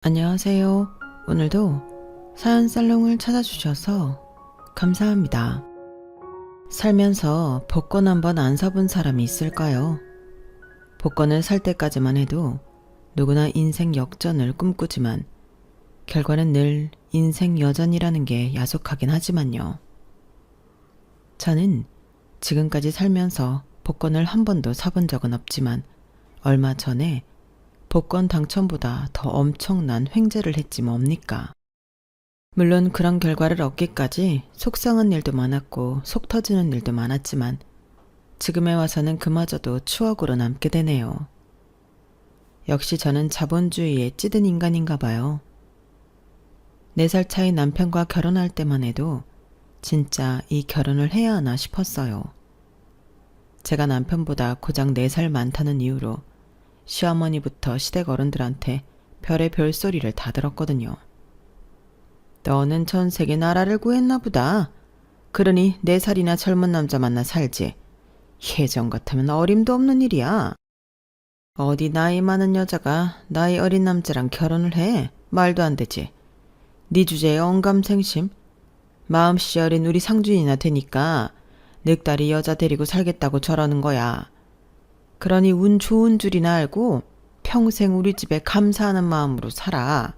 안녕하세요. 오늘도 사연 살롱을 찾아주셔서 감사합니다. 살면서 복권 한번 안 사본 사람이 있을까요? 복권을 살 때까지만 해도 누구나 인생 역전을 꿈꾸지만 결과는 늘 인생 여전이라는 게 야속하긴 하지만요. 저는 지금까지 살면서 복권을 한 번도 사본 적은 없지만 얼마 전에 복권 당첨보다 더 엄청난 횡재를 했지 뭡니까? 물론 그런 결과를 얻기까지 속상한 일도 많았고 속 터지는 일도 많았지만 지금에 와서는 그마저도 추억으로 남게 되네요. 역시 저는 자본주의에 찌든 인간인가 봐요. 4살 차이 남편과 결혼할 때만 해도 진짜 이 결혼을 해야 하나 싶었어요. 제가 남편보다 고작 4살 많다는 이유로 시어머니부터 시댁 어른들한테 별의 별소리를 다 들었거든요. 너는 전 세계 나라를 구했나 보다. 그러니 4살이나 젊은 남자 만나 살지. 예전 같으면 어림도 없는 일이야. 어디 나이 많은 여자가 나이 어린 남자랑 결혼을 해? 말도 안 되지. 네 주제에 언감생심? 마음씨 어린 우리 상준이나 되니까 늑다리 여자 데리고 살겠다고 저러는 거야. 그러니 운 좋은 줄이나 알고 평생 우리 집에 감사하는 마음으로 살아.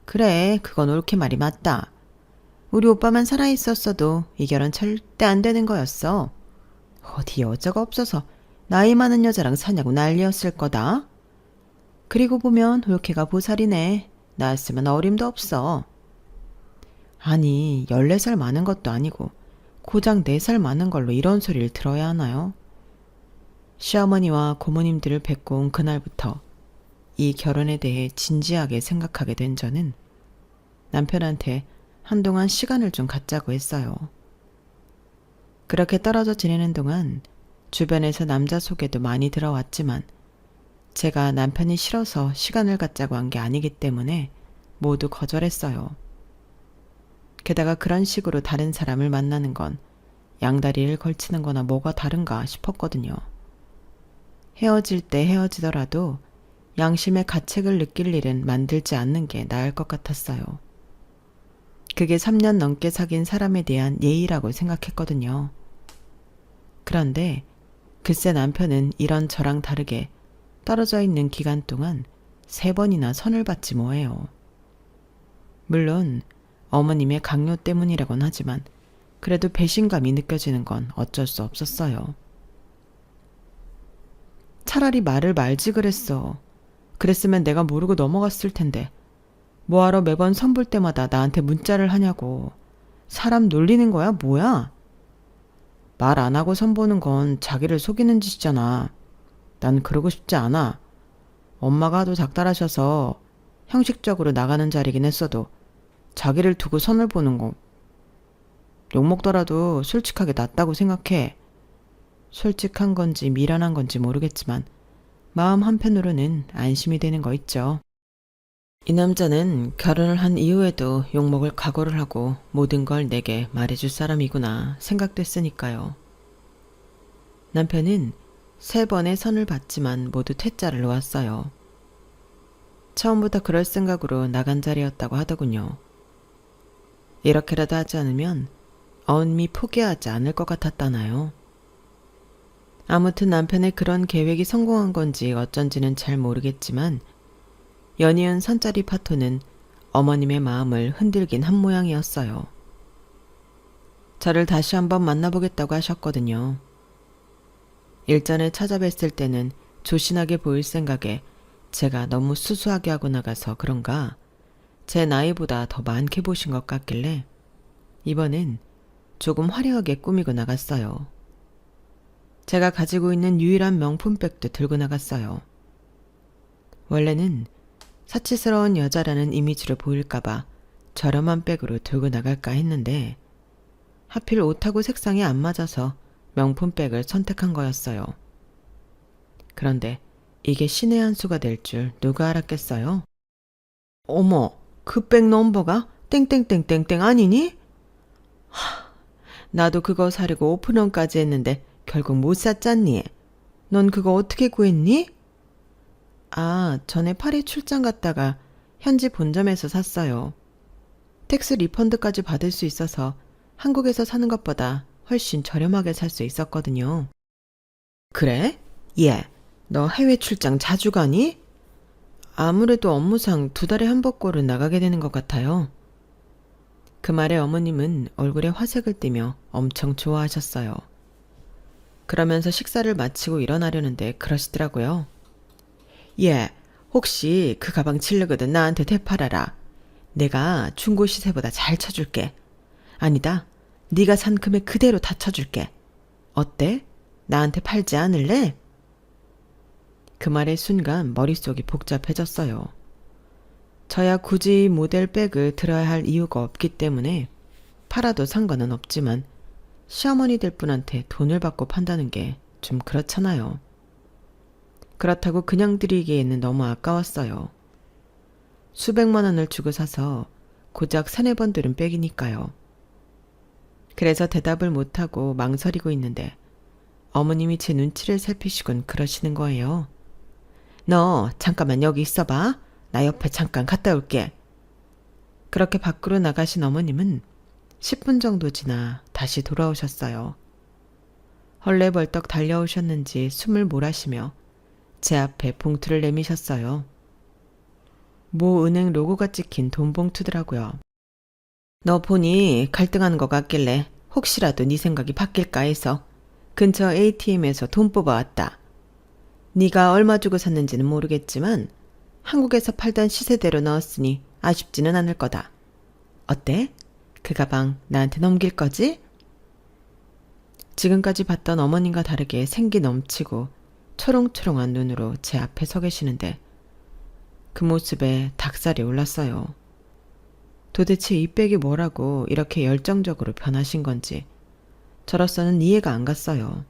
그래, 그건 옳게 말이 맞다. 우리 오빠만 살아있었어도 이 결혼 절대 안 되는 거였어. 어디 여자가 없어서 나이 많은 여자랑 사냐고 난리였을 거다. 그리고 보면 올케가 보살이네. 나였으면 어림도 없어. 아니, 14살 많은 것도 아니고 고작 4살 많은 걸로 이런 소리를 들어야 하나요? 시어머니와 고모님들을 뵙고 온 그날부터 이 결혼에 대해 진지하게 생각하게 된 저는 남편한테 한동안 시간을 좀 갖자고 했어요. 그렇게 떨어져 지내는 동안 주변에서 남자 소개도 많이 들어왔지만 제가 남편이 싫어서 시간을 갖자고 한 게 아니기 때문에 모두 거절했어요. 게다가 그런 식으로 다른 사람을 만나는 건 양다리를 걸치는 거나 뭐가 다른가 싶었거든요. 헤어질 때 헤어지더라도 양심의 가책을 느낄 일은 만들지 않는 게 나을 것 같았어요. 그게 3년 넘게 사귄 사람에 대한 예의라고 생각했거든요. 그런데 글쎄 남편은 이런 저랑 다르게 떨어져 있는 기간 동안 3번이나 선을 봤지 뭐예요. 물론 어머님의 강요 때문이라곤 하지만 그래도 배신감이 느껴지는 건 어쩔 수 없었어요. 차라리 말을 말지 그랬어. 그랬으면 내가 모르고 넘어갔을 텐데 뭐하러 매번 선 볼 때마다 나한테 문자를 하냐고. 사람 놀리는 거야 뭐야? 말 안 하고 선 보는 건 자기를 속이는 짓이잖아. 난 그러고 싶지 않아. 엄마가 하도 닥달하셔서 형식적으로 나가는 자리긴 했어도 자기를 두고 선을 보는 거 욕먹더라도 솔직하게 낫다고 생각해. 솔직한 건지 미련한 건지 모르겠지만 마음 한편으로는 안심이 되는 거 있죠. 이 남자는 결혼을 한 이후에도 욕먹을 각오를 하고 모든 걸 내게 말해줄 사람이구나 생각됐으니까요. 남편은 3번의 선을 봤지만 모두 퇴짜를 놓았어요. 처음부터 그럴 생각으로 나간 자리였다고 하더군요. 이렇게라도 하지 않으면 언미 포기하지 않을 것 같았다나요. 아무튼 남편의 그런 계획이 성공한 건지 어쩐지는 잘 모르겠지만 연이은 선짜리 파토는 어머님의 마음을 흔들긴 한 모양이었어요. 저를 다시 한번 만나보겠다고 하셨거든요. 일전에 찾아뵀을 때는 조신하게 보일 생각에 제가 너무 수수하게 하고 나가서 그런가 제 나이보다 더 많게 보신 것 같길래 이번엔 조금 화려하게 꾸미고 나갔어요. 제가 가지고 있는 유일한 명품백도 들고 나갔어요. 원래는 사치스러운 여자라는 이미지로 보일까봐 저렴한 백으로 들고 나갈까 했는데 하필 옷하고 색상이 안 맞아서 명품백을 선택한 거였어요. 그런데 이게 신의 한 수가 될 줄 누가 알았겠어요? 어머, 그 백 넘버가 땡땡땡땡땡 아니니? 나도 그거 사려고 오픈런까지 했는데 결국 못 샀잖니. 넌 그거 어떻게 구했니? 아, 전에 파리 출장 갔다가 현지 본점에서 샀어요. 텍스 리펀드까지 받을 수 있어서 한국에서 사는 것보다 훨씬 저렴하게 살 수 있었거든요. 그래? 예. 너 해외 출장 자주 가니? 아무래도 업무상 2달에 한 번꼴은 나가게 되는 것 같아요. 그 말에 어머님은 얼굴에 화색을 띠며 엄청 좋아하셨어요. 그러면서 식사를 마치고 일어나려는데 그러시더라고요. 예, 혹시 그 가방 칠르거든 나한테 되팔아라. 내가 중고 시세보다 잘 쳐줄게. 아니다, 네가 산 금액 그대로 다 쳐줄게. 어때? 나한테 팔지 않을래? 그 말의 순간 머릿속이 복잡해졌어요. 저야 굳이 모델 백을 들어야 할 이유가 없기 때문에 팔아도 상관은 없지만 시어머니들 분한테 돈을 받고 판다는 게 좀 그렇잖아요. 그렇다고 그냥 드리기에는 너무 아까웠어요. 수백만 원을 주고 사서 고작 3-4번 들은 백이니까요. 그래서 대답을 못하고 망설이고 있는데 어머님이 제 눈치를 살피시곤 그러시는 거예요. 너 잠깐만 여기 있어봐. 나 옆에 잠깐 갔다 올게. 그렇게 밖으로 나가신 어머님은 10분 정도 지나 다시 돌아오셨어요. 헐레벌떡 달려오셨는지 숨을 몰아쉬며 제 앞에 봉투를 내미셨어요. 모 은행 로고가 찍힌 돈 봉투더라고요. 너 보니 갈등하는 것 같길래 혹시라도 네 생각이 바뀔까 해서 근처 ATM에서 돈 뽑아왔다. 네가 얼마 주고 샀는지는 모르겠지만 한국에서 팔던 시세대로 넣었으니 아쉽지는 않을 거다. 어때? 그 가방 나한테 넘길 거지? 지금까지 봤던 어머님과 다르게 생기 넘치고 초롱초롱한 눈으로 제 앞에 서 계시는데 그 모습에 닭살이 올랐어요. 도대체 이 백이 뭐라고 이렇게 열정적으로 변하신 건지 저로서는 이해가 안 갔어요.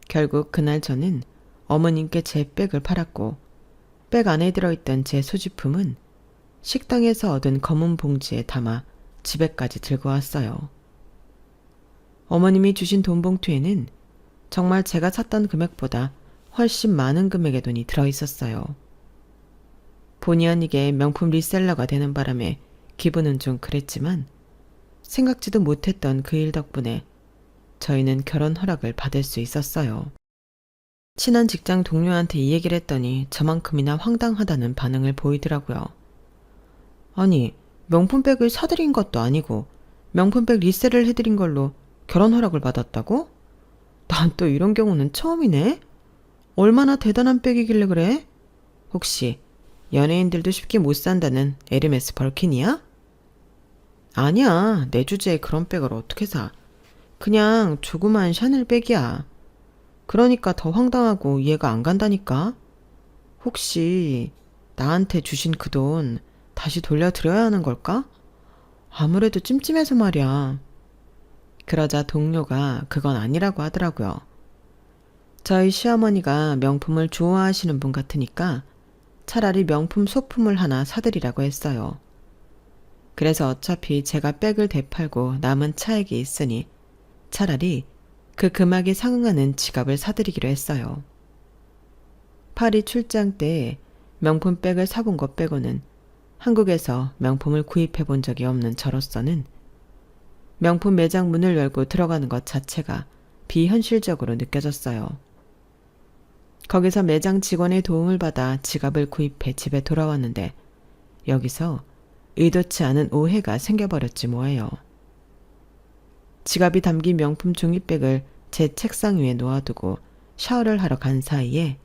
결국 그날 저는 어머님께 제 백을 팔았고 백 안에 들어있던 제 소지품은 식당에서 얻은 검은 봉지에 담아 집에까지 들고 왔어요. 어머님이 주신 돈 봉투에는 정말 제가 샀던 금액보다 훨씬 많은 금액의 돈이 들어있었어요. 본의 아니게 명품 리셀러가 되는 바람에 기분은 좀 그랬지만 생각지도 못했던 그 일 덕분에 저희는 결혼 허락을 받을 수 있었어요. 친한 직장 동료한테 이 얘기를 했더니 저만큼이나 황당하다는 반응을 보이더라고요. 아니, 명품백을 사드린 것도 아니고 명품백 리셀을 해드린 걸로 결혼 허락을 받았다고? 난 또 이런 경우는 처음이네. 얼마나 대단한 백이길래 그래? 혹시 연예인들도 쉽게 못 산다는 에르메스 벌킨이야? 아니야, 내 주제에 그런 백을 어떻게 사. 그냥 조그만 샤넬 백이야. 그러니까 더 황당하고 이해가 안 간다니까. 혹시 나한테 주신 그 돈 다시 돌려드려야 하는 걸까? 아무래도 찜찜해서 말이야. 그러자 동료가 그건 아니라고 하더라고요. 저희 시어머니가 명품을 좋아하시는 분 같으니까 차라리 명품 소품을 하나 사드리라고 했어요. 그래서 어차피 제가 백을 되팔고 남은 차액이 있으니 차라리 그 금액에 상응하는 지갑을 사드리기로 했어요. 파리 출장 때 명품 백을 사본 것 빼고는 한국에서 명품을 구입해 본 적이 없는 저로서는 명품 매장 문을 열고 들어가는 것 자체가 비현실적으로 느껴졌어요. 거기서 매장 직원의 도움을 받아 지갑을 구입해 집에 돌아왔는데 여기서 의도치 않은 오해가 생겨버렸지 뭐예요. 지갑이 담긴 명품 종이백을 제 책상 위에 놓아두고 샤워를 하러 간 사이에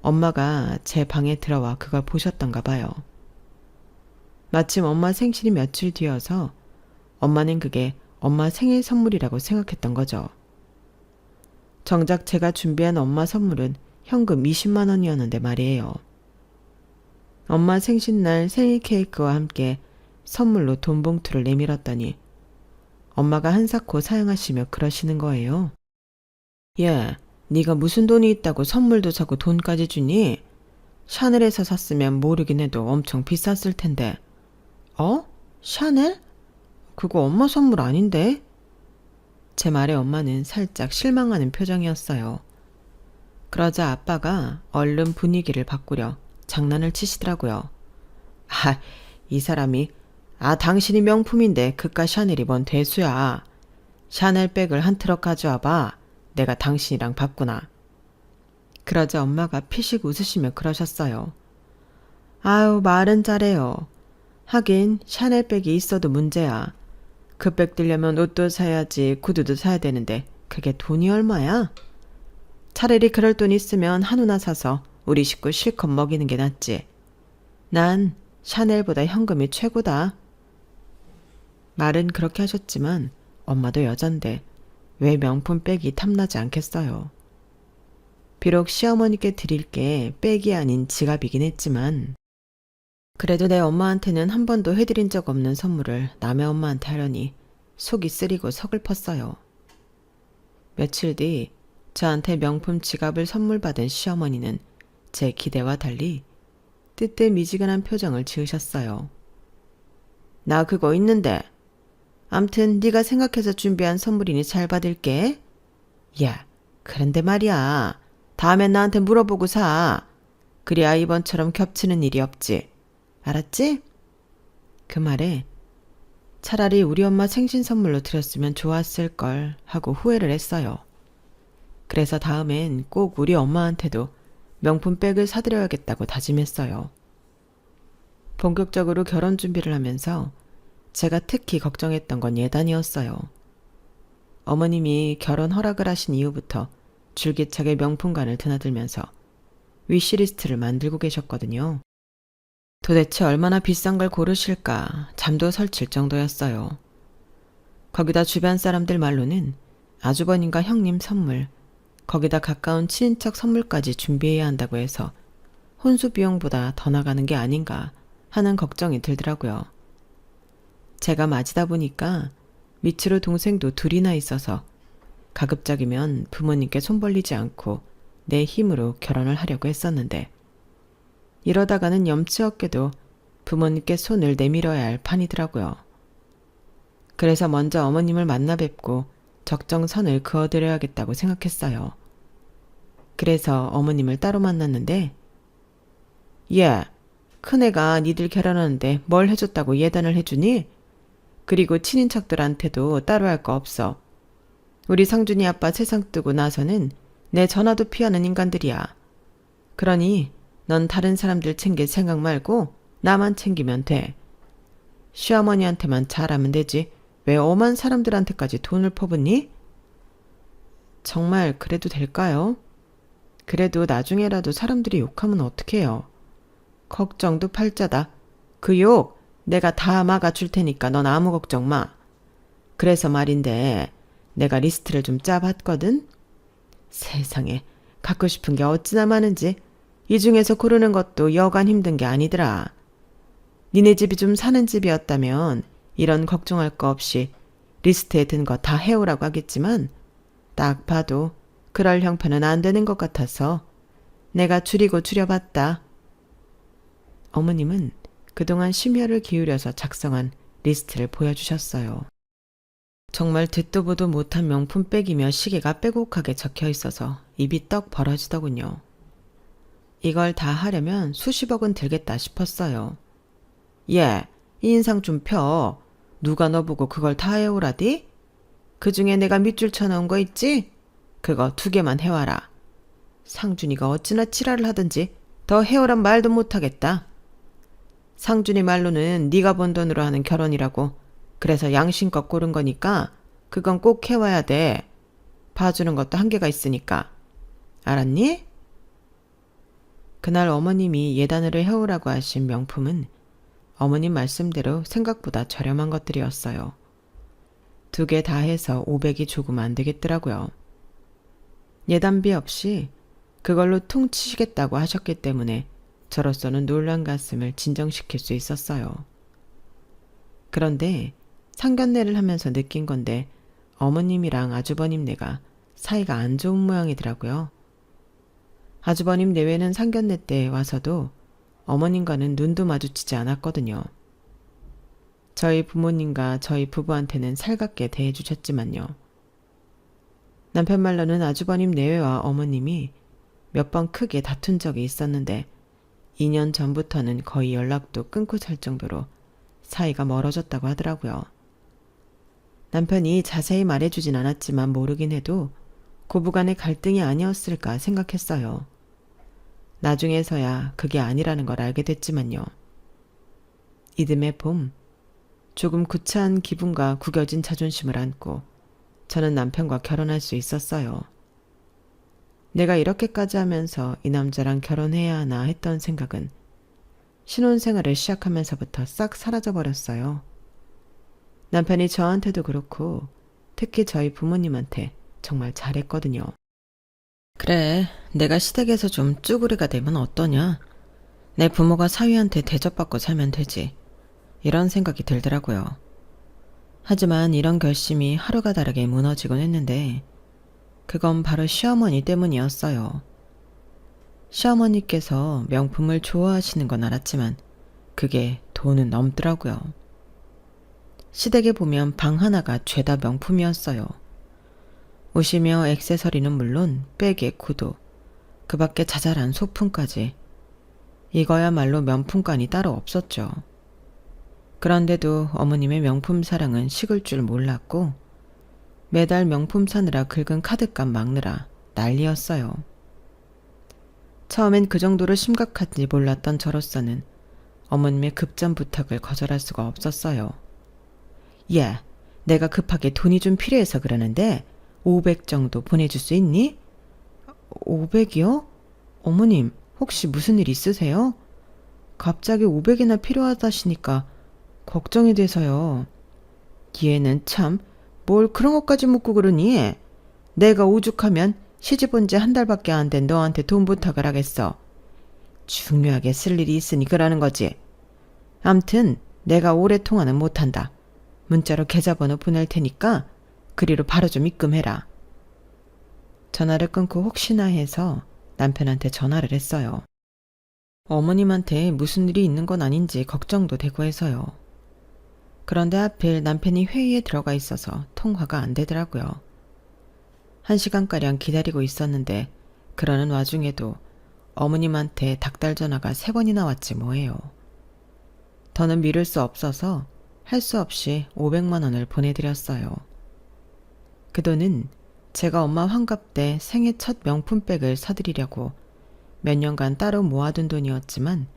엄마가 제 방에 들어와 그걸 보셨던가 봐요. 마침 엄마 생신이 며칠 뒤여서 엄마는 그게 엄마 생일 선물이라고 생각했던 거죠. 정작 제가 준비한 엄마 선물은 현금 20만 원이었는데 말이에요. 엄마 생신날 생일 케이크와 함께 선물로 돈 봉투를 내밀었더니 엄마가 한사코 사양하시며 그러시는 거예요. 야, 네가 무슨 돈이 있다고 선물도 사고 돈까지 주니? 샤넬에서 샀으면 모르긴 해도 엄청 비쌌을 텐데. 어? 샤넬? 그거 엄마 선물 아닌데? 제 말에 엄마는 살짝 실망하는 표정이었어요. 그러자 아빠가 얼른 분위기를 바꾸려 장난을 치시더라고요. 이 사람이 당신이 명품인데 그깟 샤넬이 뭔 대수야. 샤넬백을 한 트럭 가져와봐. 내가 당신이랑 바꾸나. 그러자 엄마가 피식 웃으시며 그러셨어요. 아유, 말은 잘해요. 하긴 샤넬백이 있어도 문제야. 그 백 들려면 옷도 사야지 구두도 사야 되는데 그게 돈이 얼마야? 차라리 그럴 돈 있으면 한우나 사서 우리 식구 실컷 먹이는 게 낫지. 난 샤넬보다 현금이 최고다. 말은 그렇게 하셨지만 엄마도 여잔데 왜 명품백이 탐나지 않겠어요. 비록 시어머니께 드릴 게 백이 아닌 지갑이긴 했지만 그래도 내 엄마한테는 한 번도 해드린 적 없는 선물을 남의 엄마한테 하려니 속이 쓰리고 서글펐어요. 며칠 뒤 저한테 명품 지갑을 선물 받은 시어머니는 제 기대와 달리 뜨뜻미지근한 표정을 지으셨어요. 나 그거 있는데. 암튼 네가 생각해서 준비한 선물이니 잘 받을게. 야, 그런데 말이야. 다음엔 나한테 물어보고 사. 그래야 이번처럼 겹치는 일이 없지. 알았지? 그 말에 차라리 우리 엄마 생신 선물로 드렸으면 좋았을걸 하고 후회를 했어요. 그래서 다음엔 꼭 우리 엄마한테도 명품백을 사드려야겠다고 다짐했어요. 본격적으로 결혼 준비를 하면서 제가 특히 걱정했던 건 예단이었어요. 어머님이 결혼 허락을 하신 이후부터 줄기차게 명품관을 드나들면서 위시리스트를 만들고 계셨거든요. 도대체 얼마나 비싼 걸 고르실까 잠도 설칠 정도였어요. 거기다 주변 사람들 말로는 아주버님과 형님 선물, 거기다 가까운 친인척 선물까지 준비해야 한다고 해서 혼수 비용보다 더 나가는 게 아닌가 하는 걱정이 들더라고요. 제가 맞이다 보니까 밑으로 동생도 둘이나 있어서 가급적이면 부모님께 손 벌리지 않고 내 힘으로 결혼을 하려고 했었는데 이러다가는 염치 없게도 부모님께 손을 내밀어야 할 판이더라고요. 그래서 먼저 어머님을 만나 뵙고 적정선을 그어드려야겠다고 생각했어요. 그래서 어머님을 따로 만났는데 예, 큰애가 니들 결혼하는데 뭘 해줬다고 예단을 해주니? 그리고 친인척들한테도 따로 할 거 없어. 우리 상준이 아빠 세상 뜨고 나서는 내 전화도 피하는 인간들이야. 그러니 넌 다른 사람들 챙길 생각 말고 나만 챙기면 돼. 시어머니한테만 잘하면 되지. 왜 엄한 사람들한테까지 돈을 퍼붓니? 정말 그래도 될까요? 그래도 나중에라도 사람들이 욕하면 어떡해요. 걱정도 팔자다. 그 욕 내가 다 막아줄 테니까 넌 아무 걱정 마. 그래서 말인데 내가 리스트를 좀 짜봤거든. 세상에 갖고 싶은 게 어찌나 많은지. 이 중에서 고르는 것도 여간 힘든 게 아니더라. 니네 집이 좀 사는 집이었다면 이런 걱정할 거 없이 리스트에 든 거 다 해오라고 하겠지만 딱 봐도 그럴 형편은 안 되는 것 같아서 내가 줄이고 줄여봤다. 어머님은 그동안 심혈을 기울여서 작성한 리스트를 보여주셨어요. 정말 듣도 보도 못한 명품백이며 시계가 빼곡하게 적혀 있어서 입이 떡 벌어지더군요. 이걸 다 하려면 수십억은 들겠다 싶었어요. 예, 이 인상 좀 펴. 누가 너 보고 그걸 다 해오라디? 그중에 내가 밑줄 쳐놓은 거 있지? 그거 2개만 해와라. 상준이가 어찌나 지랄을 하든지 더 해오란 말도 못하겠다. 상준이 말로는 네가 번 돈으로 하는 결혼이라고. 그래서 양심껏 고른 거니까 그건 꼭 해와야 돼. 봐주는 것도 한계가 있으니까. 알았니? 그날 어머님이 예단으로 해오라고 하신 명품은 어머님 말씀대로 생각보다 저렴한 것들이었어요. 2개 다 해서 500이 조금 안 되겠더라고요. 예단비 없이 그걸로 퉁치시겠다고 하셨기 때문에 저로서는 놀란 가슴을 진정시킬 수 있었어요. 그런데 상견례를 하면서 느낀 건데 어머님이랑 아주버님네가 사이가 안 좋은 모양이더라고요. 아주버님 내외는 상견례 때 와서도 어머님과는 눈도 마주치지 않았거든요. 저희 부모님과 저희 부부한테는 살갑게 대해주셨지만요. 남편 말로는 아주버님 내외와 어머님이 몇 번 크게 다툰 적이 있었는데 2년 전부터는 거의 연락도 끊고 살 정도로 사이가 멀어졌다고 하더라고요. 남편이 자세히 말해주진 않았지만 모르긴 해도 고부간의 갈등이 아니었을까 생각했어요. 나중에서야 그게 아니라는 걸 알게 됐지만요. 이듬해 봄, 조금 구차한 기분과 구겨진 자존심을 안고 저는 남편과 결혼할 수 있었어요. 내가 이렇게까지 하면서 이 남자랑 결혼해야 하나 했던 생각은 신혼생활을 시작하면서부터 싹 사라져버렸어요. 남편이 저한테도 그렇고 특히 저희 부모님한테 정말 잘했거든요. 그래, 내가 시댁에서 좀 쭈구리가 되면 어떠냐? 내 부모가 사위한테 대접받고 살면 되지. 이런 생각이 들더라고요. 하지만 이런 결심이 하루가 다르게 무너지곤 했는데 그건 바로 시어머니 때문이었어요. 시어머니께서 명품을 좋아하시는 건 알았지만 그게 돈은 넘더라고요. 시댁에 보면 방 하나가 죄다 명품이었어요. 옷이며 액세서리는 물론 백에 구두, 그 밖에 자잘한 소품까지. 이거야말로 명품관이 따로 없었죠. 그런데도 어머님의 명품 사랑은 식을 줄 몰랐고 매달 명품 사느라 긁은 카드값 막느라 난리였어요. 처음엔 그 정도로 심각한지 몰랐던 저로서는 어머님의 급전 부탁을 거절할 수가 없었어요. 야, 내가 급하게 돈이 좀 필요해서 그러는데 500 정도 보내줄 수 있니? 500이요? 어머님, 혹시 무슨 일 있으세요? 갑자기 500이나 필요하다시니까 걱정이 돼서요. 얘는 참 뭘 그런 것까지 묻고 그러니? 내가 오죽하면 시집 온 지 한 달밖에 안 된 너한테 돈 부탁을 하겠어. 중요하게 쓸 일이 있으니 그러는 거지. 암튼 내가 오래 통화는 못한다. 문자로 계좌번호 보낼 테니까 그리로 바로 좀 입금해라. 전화를 끊고 혹시나 해서 남편한테 전화를 했어요. 어머님한테 무슨 일이 있는 건 아닌지 걱정도 되고 해서요. 그런데 하필 남편이 회의에 들어가 있어서 통화가 안 되더라고요. 1시간가량 기다리고 있었는데 그러는 와중에도 어머님한테 닭달 전화가 3번이나 왔지 뭐예요. 더는 미룰 수 없어서 할 수 없이 500만 원을 보내드렸어요. 그 돈은 제가 엄마 환갑 때 생애 첫 명품백을 사드리려고 몇 년간 따로 모아둔 돈이었지만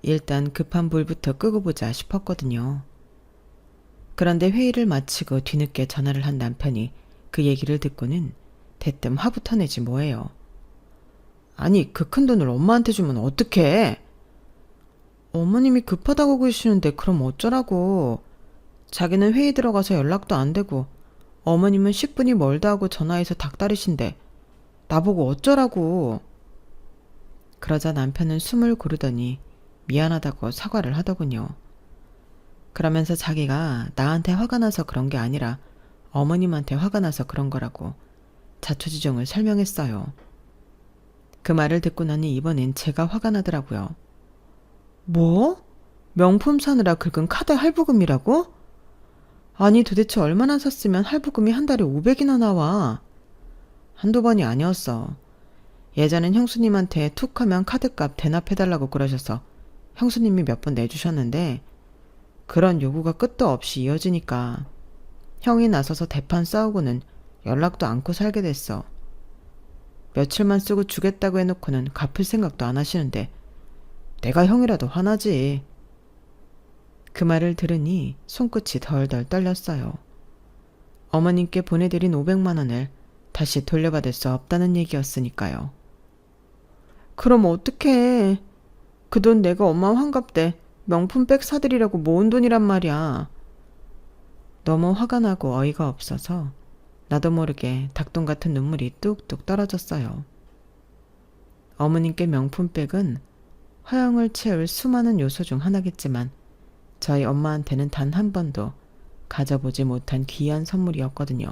일단 급한 불부터 끄고 보자 싶었거든요. 그런데 회의를 마치고 뒤늦게 전화를 한 남편이 그 얘기를 듣고는 대뜸 화부터 내지 뭐예요. 아니, 그 큰 돈을 엄마한테 주면 어떡해? 어머님이 급하다고 그러시는데 그럼 어쩌라고. 자기는 회의 들어가서 연락도 안 되고 어머님은 10분이 멀다 하고 전화해서 닭다리신데 나보고 어쩌라고. 그러자 남편은 숨을 고르더니 미안하다고 사과를 하더군요. 그러면서 자기가 나한테 화가 나서 그런 게 아니라 어머님한테 화가 나서 그런 거라고 자초지종을 설명했어요. 그 말을 듣고 나니 이번엔 제가 화가 나더라고요. 뭐? 명품 사느라 긁은 카드 할부금이라고? 아니 도대체 얼마나 샀으면 할부금이 한 달에 500이나 나와. 한두 번이 아니었어. 예전엔 형수님한테 툭 하면 카드값 대납해달라고 그러셔서 형수님이 몇 번 내주셨는데 그런 요구가 끝도 없이 이어지니까 형이 나서서 대판 싸우고는 연락도 않고 살게 됐어. 며칠만 쓰고 주겠다고 해놓고는 갚을 생각도 안 하시는데 내가 형이라도 화나지. 그 말을 들으니 손끝이 덜덜 떨렸어요. 어머님께 보내드린 500만 원을 다시 돌려받을 수 없다는 얘기였으니까요. 그럼 어떡해. 그 돈 내가 엄마 환갑 때 명품백 사드리라고 모은 돈이란 말이야. 너무 화가 나고 어이가 없어서 나도 모르게 닭똥 같은 눈물이 뚝뚝 떨어졌어요. 어머님께 명품백은 허영을 채울 수많은 요소 중 하나겠지만 저희 엄마한테는 단 한 번도 가져보지 못한 귀한 선물이었거든요.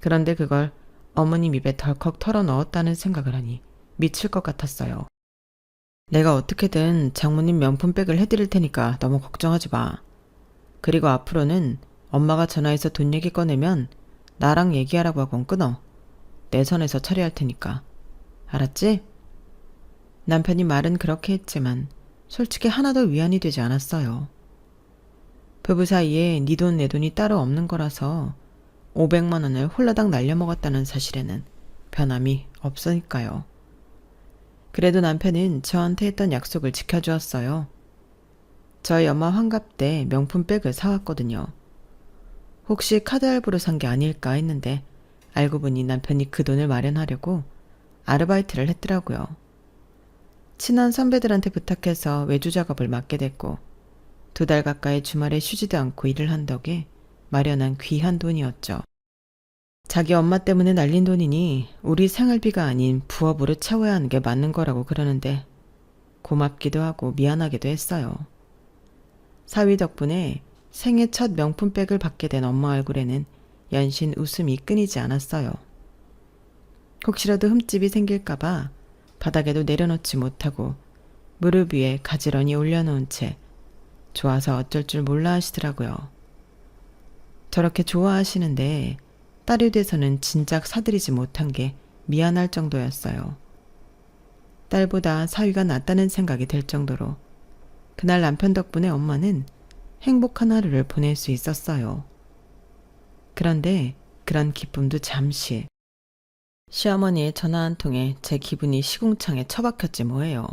그런데 그걸 어머님 입에 덜컥 털어넣었다는 생각을 하니 미칠 것 같았어요. 내가 어떻게든 장모님 명품백을 해드릴 테니까 너무 걱정하지 마. 그리고 앞으로는 엄마가 전화해서 돈 얘기 꺼내면 나랑 얘기하라고 하곤 끊어. 내 선에서 처리할 테니까. 알았지? 남편이 말은 그렇게 했지만 솔직히 하나도 위안이 되지 않았어요. 부부 사이에 네 돈 내 돈이 따로 없는 거라서 500만 원을 홀라당 날려먹었다는 사실에는 변함이 없으니까요. 그래도 남편은 저한테 했던 약속을 지켜주었어요. 저희 엄마 환갑 때 명품백을 사왔거든요. 혹시 카드 할부로 산 게 아닐까 했는데 알고 보니 남편이 그 돈을 마련하려고 아르바이트를 했더라고요. 친한 선배들한테 부탁해서 외주 작업을 맡게 됐고 2달 가까이 주말에 쉬지도 않고 일을 한 덕에 마련한 귀한 돈이었죠. 자기 엄마 때문에 날린 돈이니 우리 생활비가 아닌 부업으로 채워야 하는 게 맞는 거라고 그러는데 고맙기도 하고 미안하기도 했어요. 사위 덕분에 생애 첫 명품백을 받게 된 엄마 얼굴에는 연신 웃음이 끊이지 않았어요. 혹시라도 흠집이 생길까봐 바닥에도 내려놓지 못하고 무릎 위에 가지런히 올려놓은 채 좋아서 어쩔 줄 몰라 하시더라고요. 저렇게 좋아하시는데 딸이 돼서는 진작 사드리지 못한 게 미안할 정도였어요. 딸보다 사위가 낫다는 생각이 들 정도로 그날 남편 덕분에 엄마는 행복한 하루를 보낼 수 있었어요. 그런데 그런 기쁨도 잠시. 시어머니의 전화 한 통에 제 기분이 시궁창에 처박혔지 뭐예요.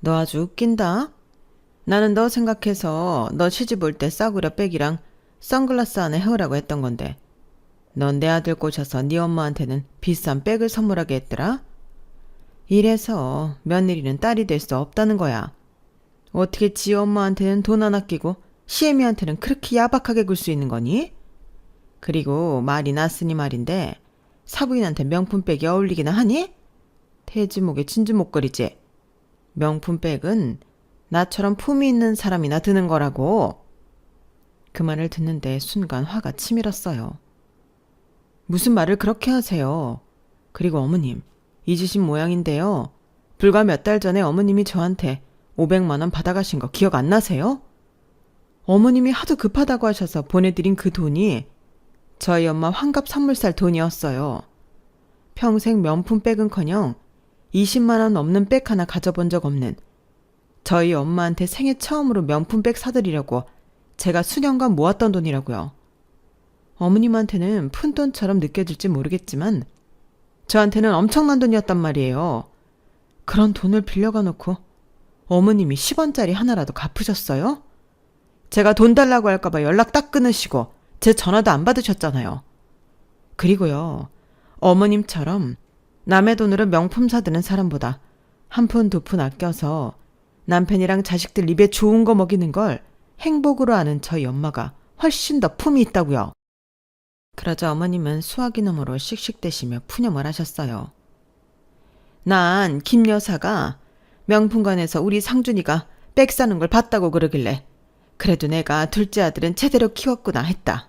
너 아주 웃긴다. 나는 너 생각해서 너 시집 올 때 싸구려 백이랑 선글라스 안에 해오라고 했던 건데 넌 내 아들 꼬셔서 네 엄마한테는 비싼 백을 선물하게 했더라. 이래서 며느리는 딸이 될 수 없다는 거야. 어떻게 지 엄마한테는 돈 안 아끼고 시애미한테는 그렇게 야박하게 굴 수 있는 거니? 그리고 말이 났으니 말인데 사부인한테 명품백이 어울리기나 하니? 돼지목에 진주목걸이지. 명품백은 나처럼 품이 있는 사람이나 드는 거라고. 그 말을 듣는데 순간 화가 치밀었어요. 무슨 말을 그렇게 하세요. 그리고 어머님, 잊으신 모양인데요. 불과 몇 달 전에 어머님이 저한테 500만 원 받아가신 거 기억 안 나세요? 어머님이 하도 급하다고 하셔서 보내드린 그 돈이 저희 엄마 환갑 선물 살 돈이었어요. 평생 명품백은커녕 20만 원 넘는 백 하나 가져본 적 없는 저희 엄마한테 생애 처음으로 명품백 사드리려고 제가 수년간 모았던 돈이라고요. 어머님한테는 푼돈처럼 느껴질지 모르겠지만 저한테는 엄청난 돈이었단 말이에요. 그런 돈을 빌려가 놓고 어머님이 10원짜리 하나라도 갚으셨어요? 제가 돈 달라고 할까봐 연락 딱 끊으시고 제 전화도 안 받으셨잖아요. 그리고요, 어머님처럼 남의 돈으로 명품 사드는 사람보다 한 푼 두 푼 아껴서 남편이랑 자식들 입에 좋은 거 먹이는 걸 행복으로 아는 저희 엄마가 훨씬 더 품이 있다고요. 그러자 어머님은 수화기 너머로 씩씩대시며 푸념을 하셨어요. 난 김 여사가 명품관에서 우리 상준이가 백 사는 걸 봤다고 그러길래 그래도 내가 둘째 아들은 제대로 키웠구나 했다.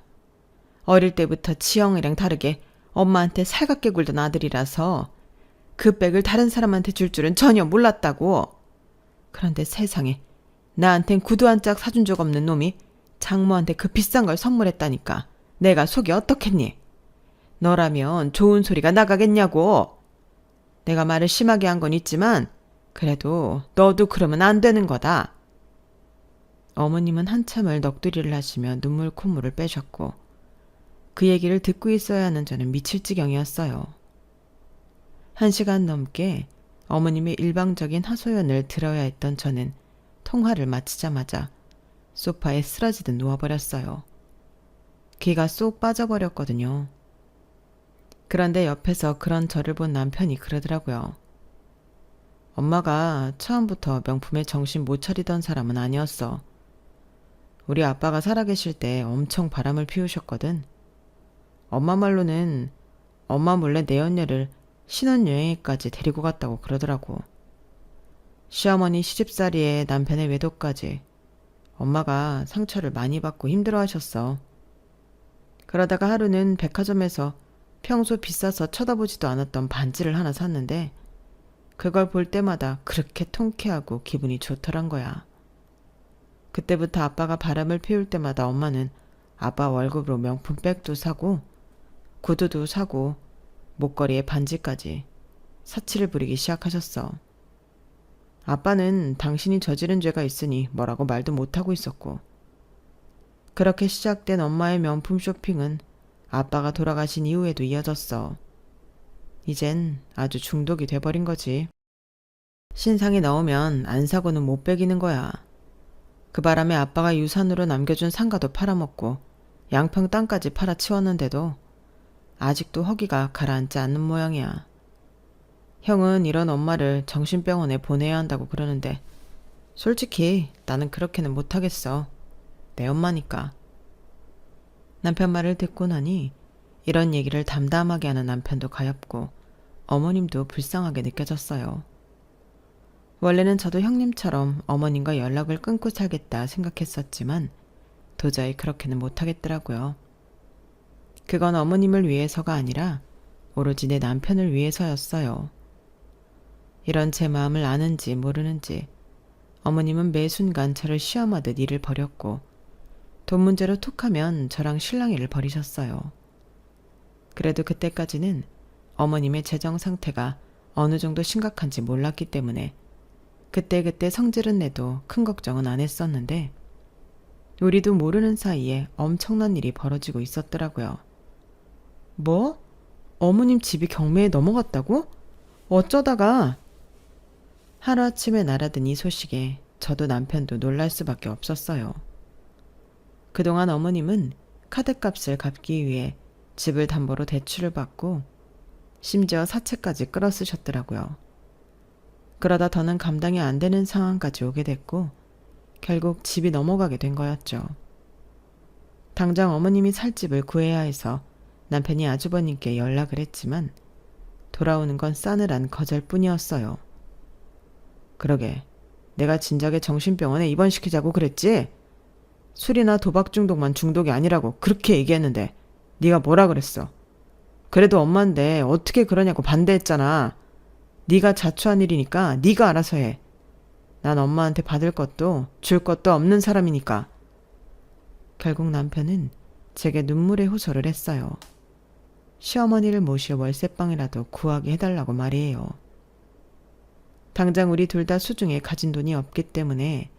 어릴 때부터 지영이랑 다르게 엄마한테 살갑게 굴던 아들이라서 그 백을 다른 사람한테 줄 줄은 전혀 몰랐다고. 그런데 세상에 나한텐 구두 한 짝 사준 적 없는 놈이 장모한테 그 비싼 걸 선물했다니까 내가 속이 어떻겠니? 너라면 좋은 소리가 나가겠냐고. 내가 말을 심하게 한 건 있지만 그래도 너도 그러면 안 되는 거다. 어머님은 한참을 넋두리를 하시며 눈물 콧물을 빼셨고 그 얘기를 듣고 있어야 하는 저는 미칠 지경이었어요. 1시간 넘게 어머님의 일방적인 하소연을 들어야 했던 저는 통화를 마치자마자 소파에 쓰러지듯 누워버렸어요. 기가 쏙 빠져버렸거든요. 그런데 옆에서 그런 저를 본 남편이 그러더라고요. 엄마가 처음부터 명품에 정신 못 차리던 사람은 아니었어. 우리 아빠가 살아계실 때 엄청 바람을 피우셨거든. 엄마 말로는 엄마 몰래 내연녀를 신혼여행까지 데리고 갔다고 그러더라고. 시어머니 시집살이에 남편의 외도까지 엄마가 상처를 많이 받고 힘들어하셨어. 그러다가 하루는 백화점에서 평소 비싸서 쳐다보지도 않았던 반지를 하나 샀는데 그걸 볼 때마다 그렇게 통쾌하고 기분이 좋더란 거야. 그때부터 아빠가 바람을 피울 때마다 엄마는 아빠 월급으로 명품 백도 사고 구두도 사고 목걸이에 반지까지 사치를 부리기 시작하셨어. 아빠는 당신이 저지른 죄가 있으니 뭐라고 말도 못하고 있었고. 그렇게 시작된 엄마의 명품 쇼핑은 아빠가 돌아가신 이후에도 이어졌어. 이젠 아주 중독이 돼버린 거지. 신상이 나오면 안 사고는 못 배기는 거야. 그 바람에 아빠가 유산으로 남겨준 상가도 팔아먹고 양평 땅까지 팔아치웠는데도 아직도 허기가 가라앉지 않는 모양이야. 형은 이런 엄마를 정신병원에 보내야 한다고 그러는데 솔직히 나는 그렇게는 못하겠어. 내 엄마니까. 남편 말을 듣고 나니 이런 얘기를 담담하게 하는 남편도 가엾고 어머님도 불쌍하게 느껴졌어요. 원래는 저도 형님처럼 어머님과 연락을 끊고 살겠다 생각했었지만 도저히 그렇게는 못하겠더라고요. 그건 어머님을 위해서가 아니라 오로지 내 남편을 위해서였어요. 이런 제 마음을 아는지 모르는지 어머님은 매 순간 저를 시험하듯 일을 벌였고 돈 문제로 툭하면 저랑 실랑이를 벌이셨어요. 그래도 그때까지는 어머님의 재정 상태가 어느 정도 심각한지 몰랐기 때문에 그때그때 성질은 내도 큰 걱정은 안 했었는데 우리도 모르는 사이에 엄청난 일이 벌어지고 있었더라고요. 뭐? 어머님 집이 경매에 넘어갔다고? 어쩌다가? 하루아침에 날아든 이 소식에 저도 남편도 놀랄 수밖에 없었어요. 그동안 어머님은 카드값을 갚기 위해 집을 담보로 대출을 받고 심지어 사채까지 끌어 쓰셨더라고요. 그러다 더는 감당이 안 되는 상황까지 오게 됐고 결국 집이 넘어가게 된 거였죠. 당장 어머님이 살 집을 구해야 해서 남편이 아주버님께 연락을 했지만 돌아오는 건 싸늘한 거절뿐이었어요. 그러게 내가 진작에 정신병원에 입원시키자고 그랬지? 술이나 도박 중독만 중독이 아니라고 그렇게 얘기했는데 네가 뭐라 그랬어? 그래도 엄마인데 어떻게 그러냐고 반대했잖아. 네가 자초한 일이니까 네가 알아서 해. 난 엄마한테 받을 것도 줄 것도 없는 사람이니까. 결국 남편은 제게 눈물의 호소를 했어요. 시어머니를 모실 월세방이라도 구하게 해달라고 말이에요. 당장 우리 둘 다 수중에 가진 돈이 없기 때문에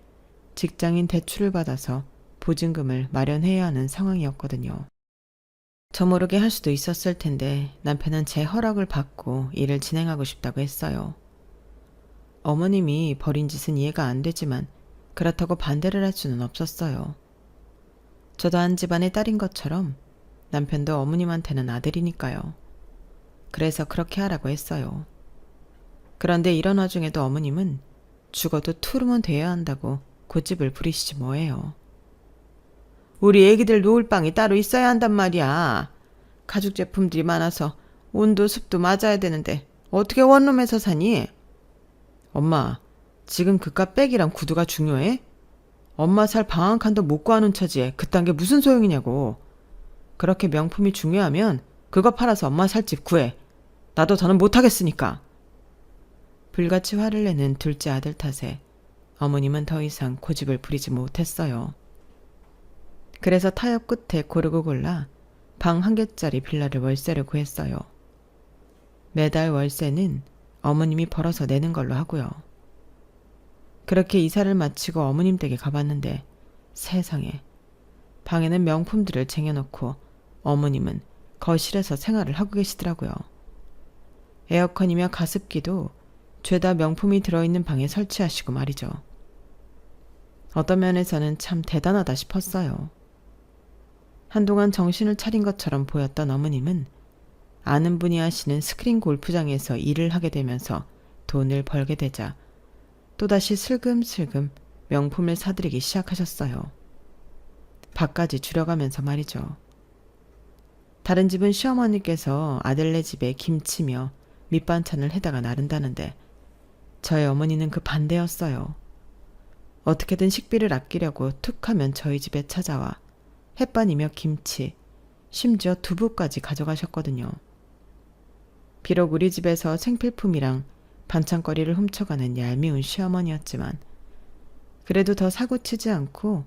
직장인 대출을 받아서 보증금을 마련해야 하는 상황이었거든요. 저 모르게 할 수도 있었을 텐데 남편은 제 허락을 받고 일을 진행하고 싶다고 했어요. 어머님이 벌인 짓은 이해가 안 되지만 그렇다고 반대를 할 수는 없었어요. 저도 한 집안의 딸인 것처럼 남편도 어머님한테는 아들이니까요. 그래서 그렇게 하라고 했어요. 그런데 이런 와중에도 어머님은 죽어도 투르면 돼야 한다고 고집을 부리시지 뭐예요. 우리 애기들 놓을 방이 따로 있어야 한단 말이야. 가죽 제품들이 많아서 온도 습도 맞아야 되는데 어떻게 원룸에서 사니? 엄마, 지금 그깟 백이랑 구두가 중요해? 엄마 살 방 한 칸도 못 구하는 처지에 그딴 게 무슨 소용이냐고. 그렇게 명품이 중요하면 그거 팔아서 엄마 살 집 구해. 나도 더는 못하겠으니까. 불같이 화를 내는 둘째 아들 탓에 어머님은 더 이상 고집을 부리지 못했어요. 그래서 타협 끝에 고르고 골라 방 한 개짜리 빌라를 월세를 구했어요. 매달 월세는 어머님이 벌어서 내는 걸로 하고요. 그렇게 이사를 마치고 어머님 댁에 가봤는데 세상에 방에는 명품들을 쟁여놓고 어머님은 거실에서 생활을 하고 계시더라고요. 에어컨이며 가습기도 죄다 명품이 들어있는 방에 설치하시고 말이죠. 어떤 면에서는 참 대단하다 싶었어요. 한동안 정신을 차린 것처럼 보였던 어머님은 아는 분이 하시는 스크린 골프장에서 일을 하게 되면서 돈을 벌게 되자 또다시 슬금슬금 명품을 사들이기 시작하셨어요. 밥까지 줄여가면서 말이죠. 다른 집은 시어머니께서 아들네 집에 김치며 밑반찬을 해다가 나른다는데 저희 어머니는 그 반대였어요. 어떻게든 식비를 아끼려고 툭하면 저희 집에 찾아와 햇반이며 김치, 심지어 두부까지 가져가셨거든요. 비록 우리 집에서 생필품이랑 반찬거리를 훔쳐가는 얄미운 시어머니였지만 그래도 더 사고치지 않고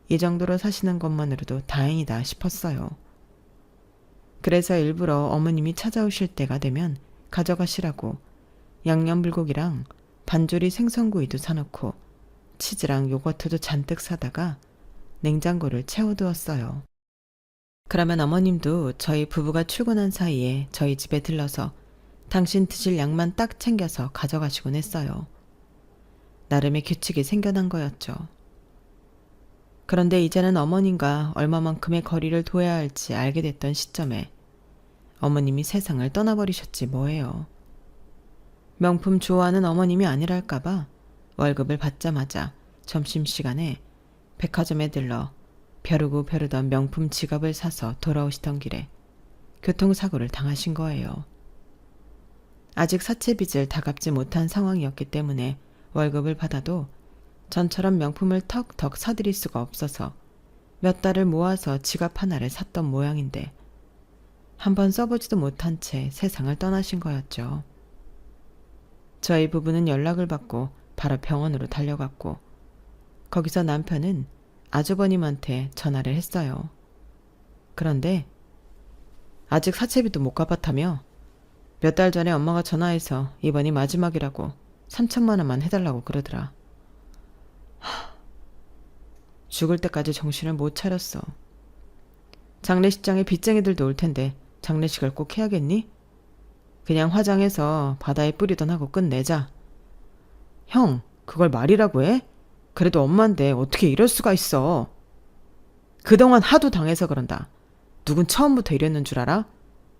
이 정도로 사시는 것만으로도 다행이다 싶었어요. 그래서 일부러 어머님이 찾아오실 때가 되면 가져가시라고 양념불고기랑 반조리 생선구이도 사놓고 치즈랑 요거트도 잔뜩 사다가 냉장고를 채워두었어요. 그러면 어머님도 저희 부부가 출근한 사이에 저희 집에 들러서 당신 드실 양만 딱 챙겨서 가져가시곤 했어요. 나름의 규칙이 생겨난 거였죠. 그런데 이제는 어머님과 얼마만큼의 거리를 둬야 할지 알게 됐던 시점에 어머님이 세상을 떠나버리셨지 뭐예요. 명품 좋아하는 어머님이 아니랄까봐 월급을 받자마자 점심시간에 백화점에 들러 벼르고 벼르던 명품 지갑을 사서 돌아오시던 길에 교통사고를 당하신 거예요. 아직 사채빚을 다 갚지 못한 상황이었기 때문에 월급을 받아도 전처럼 명품을 턱턱 사드릴 수가 없어서 몇 달을 모아서 지갑 하나를 샀던 모양인데 한번 써보지도 못한 채 세상을 떠나신 거였죠. 저희 부부는 연락을 받고 바로 병원으로 달려갔고 거기서 남편은 아주버님한테 전화를 했어요. 그런데 아직 사채빚도 못 갚았다며 몇 달 전에 엄마가 전화해서 이번이 마지막이라고 3천만 원만 해달라고 그러더라. 죽을 때까지 정신을 못 차렸어. 장례식장에 빚쟁이들도 올 텐데 장례식을 꼭 해야겠니? 그냥 화장해서 바다에 뿌리던 하고 끝내자. 형, 그걸 말이라고 해? 그래도 엄마인데 어떻게 이럴 수가 있어. 그동안 하도 당해서 그런다. 누군 처음부터 이랬는 줄 알아?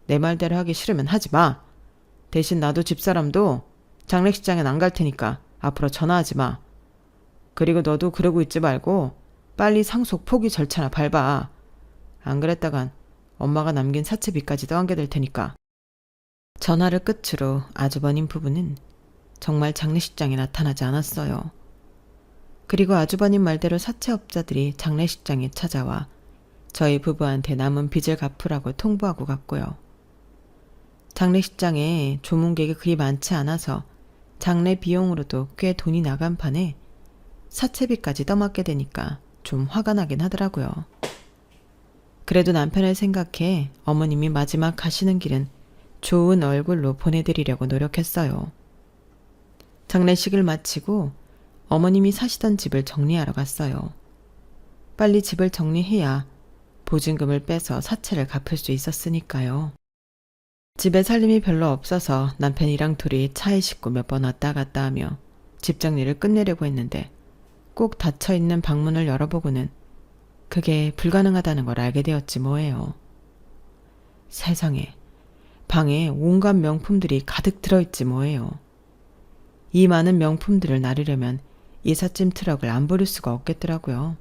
내 말대로 하기 싫으면 하지 마. 대신 나도 집사람도 장례식장엔 안 갈 테니까 앞으로 전화하지 마. 그리고 너도 그러고 있지 말고 빨리 상속 포기 절차나 밟아. 안 그랬다간 엄마가 남긴 사채빚까지 떠안게 될 테니까. 전화를 끝으로 아주버님 부부는 정말 장례식장에 나타나지 않았어요. 그리고 아주버님 말대로 사채업자들이 장례식장에 찾아와 저희 부부한테 남은 빚을 갚으라고 통보하고 갔고요. 장례식장에 조문객이 그리 많지 않아서 장례 비용으로도 꽤 돈이 나간 판에 사채비까지 떠맡게 되니까 좀 화가 나긴 하더라고요. 그래도 남편을 생각해 어머님이 마지막 가시는 길은 좋은 얼굴로 보내드리려고 노력했어요. 장례식을 마치고 어머님이 사시던 집을 정리하러 갔어요. 빨리 집을 정리해야 보증금을 빼서 사채를 갚을 수 있었으니까요. 집에 살림이 별로 없어서 남편이랑 둘이 차에 싣고 몇 번 왔다 갔다 하며 집 정리를 끝내려고 했는데 꼭 닫혀있는 방문을 열어보고는 그게 불가능하다는 걸 알게 되었지 뭐예요. 세상에, 방에 온갖 명품들이 가득 들어있지 뭐예요. 이 많은 명품들을 나르려면 이삿짐 트럭을 안 부를 수가 없겠더라고요.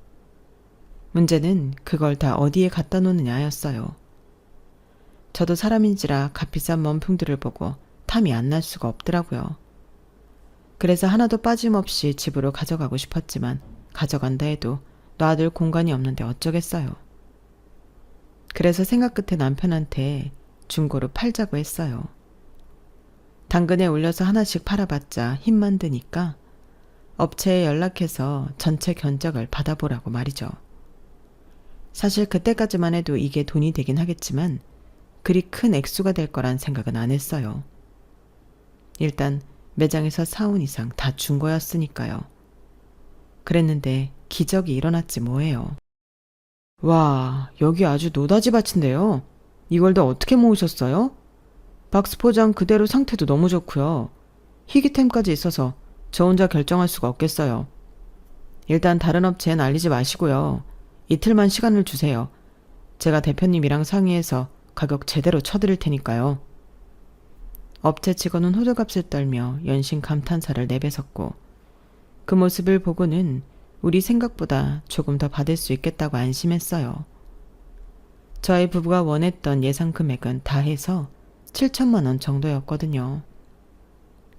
문제는 그걸 다 어디에 갖다 놓느냐였어요. 저도 사람인지라 값비싼 명품들을 보고 탐이 안 날 수가 없더라고요. 그래서 하나도 빠짐없이 집으로 가져가고 싶었지만 가져간다 해도 놔둘 공간이 없는데 어쩌겠어요. 그래서 생각 끝에 남편한테 중고로 팔자고 했어요. 당근에 올려서 하나씩 팔아봤자 힘만 드니까 업체에 연락해서 전체 견적을 받아보라고 말이죠. 사실 그때까지만 해도 이게 돈이 되긴 하겠지만 그리 큰 액수가 될 거란 생각은 안 했어요. 일단 매장에서 사온 이상 다 준 거였으니까요. 그랬는데 기적이 일어났지 뭐예요. 와, 여기 아주 노다지 밭인데요. 이걸 다 어떻게 모으셨어요? 박스 포장 그대로 상태도 너무 좋고요. 희귀템까지 있어서 저 혼자 결정할 수가 없겠어요. 일단 다른 업체엔 알리지 마시고요. 이틀만 시간을 주세요. 제가 대표님이랑 상의해서 가격 제대로 쳐드릴 테니까요. 업체 직원은 호들갑을 떨며 연신 감탄사를 내뱉었고 그 모습을 보고는 우리 생각보다 조금 더 받을 수 있겠다고 안심했어요. 저희 부부가 원했던 예상 금액은 다 해서 7천만 원 정도였거든요.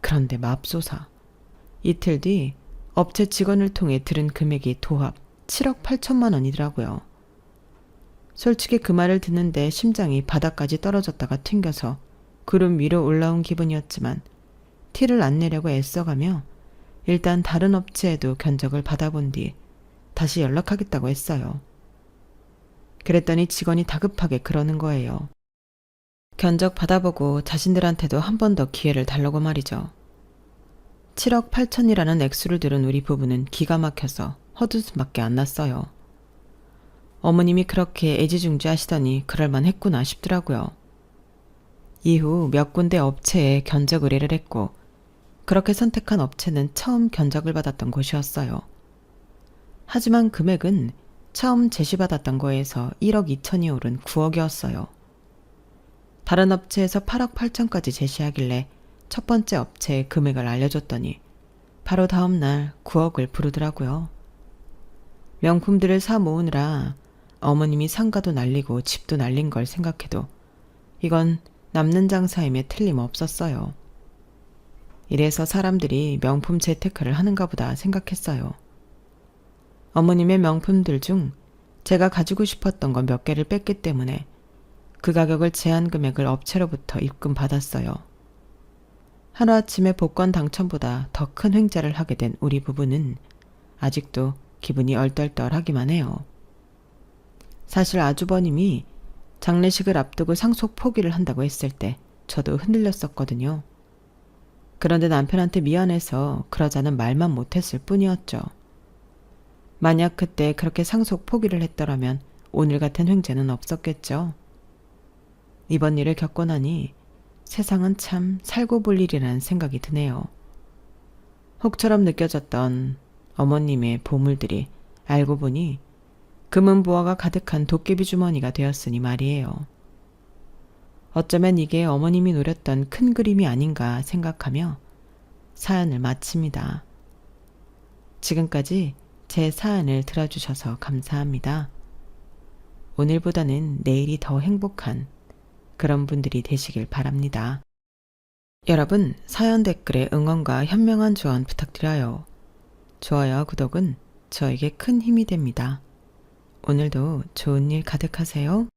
그런데 맙소사. 이틀 뒤 업체 직원을 통해 들은 금액이 도합 7억 8천만 원이더라고요. 솔직히 그 말을 듣는데 심장이 바닥까지 떨어졌다가 튕겨서 구름 위로 올라온 기분이었지만 티를 안 내려고 애써가며 일단 다른 업체에도 견적을 받아본 뒤 다시 연락하겠다고 했어요. 그랬더니 직원이 다급하게 그러는 거예요. 견적 받아보고 자신들한테도 한 번 더 기회를 달라고 말이죠. 7억 8천이라는 액수를 들은 우리 부부는 기가 막혀서 헛웃음밖에 안 났어요. 어머님이 그렇게 애지중지하시더니 그럴만 했구나 싶더라고요. 이후 몇 군데 업체에 견적 의뢰를 했고 그렇게 선택한 업체는 처음 견적을 받았던 곳이었어요. 하지만 금액은 처음 제시받았던 거에서 1억 2천이 오른 9억이었어요. 다른 업체에서 8억 8천까지 제시하길래 첫 번째 업체에 금액을 알려줬더니 바로 다음 날 9억을 부르더라고요. 명품들을 사 모으느라 어머님이 상가도 날리고 집도 날린 걸 생각해도 이건 남는 장사임에 틀림없었어요. 이래서 사람들이 명품 재테크를 하는가 보다 생각했어요. 어머님의 명품들 중 제가 가지고 싶었던 건 몇 개를 뺐기 때문에 그 가격을 제한 금액을 업체로부터 입금 받았어요. 하루아침에 복권 당첨보다 더 큰 횡재를 하게 된 우리 부부는 아직도 기분이 얼떨떨하기만 해요. 사실 아주버님이 장례식을 앞두고 상속 포기를 한다고 했을 때 저도 흔들렸었거든요. 그런데 남편한테 미안해서 그러자는 말만 못했을 뿐이었죠. 만약 그때 그렇게 상속 포기를 했더라면 오늘 같은 횡재는 없었겠죠. 이번 일을 겪고 나니 세상은 참 살고 볼 일이라는 생각이 드네요. 혹처럼 느껴졌던 어머님의 보물들이 알고 보니 금은 보화가 가득한 도깨비 주머니가 되었으니 말이에요. 어쩌면 이게 어머님이 노렸던 큰 그림이 아닌가 생각하며 사연을 마칩니다. 지금까지 제 사연을 들어주셔서 감사합니다. 오늘보다는 내일이 더 행복한 그런 분들이 되시길 바랍니다. 여러분, 사연 댓글에 응원과 현명한 조언 부탁드려요. 좋아요와 구독은 저에게 큰 힘이 됩니다. 오늘도 좋은 일 가득하세요.